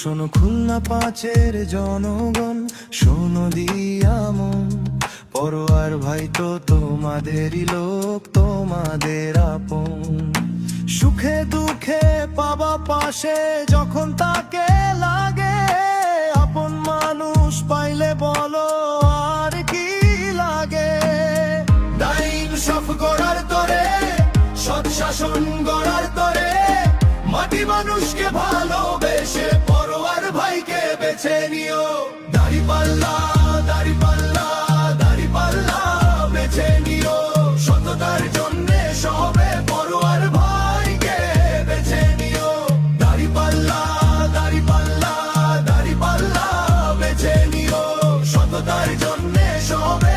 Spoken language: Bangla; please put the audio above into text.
শোনো খুলনা পাঁচের জনগণ, শোনো দিয়া মন, পরোয়ার ভাই তো তোমাদেরই লোক, তোমাদের আপন। সুখে দুঃখে পাবা পাশে যখন তাকে লাগে, আপন মানুষ পাইলে বলো আর কি লাগে। দাইন সব গড়ার তরে, সৎ শাসন গড়ার তরে, মাটি মানুষকে ভালোবেসে পরোয়ার ভাইকে বেছে নিও। দাড়িপাল্লা দাড়িপাল্লা দাড়িপাল্লা বেছে নিও, সততার জন্যে সবে পরোয়ার ভাইকে বেছে নিও। দাড়িপাল্লা দাড়িপাল্লা দাড়িপাল্লা বেছে নিও, সততার জন্যে সবে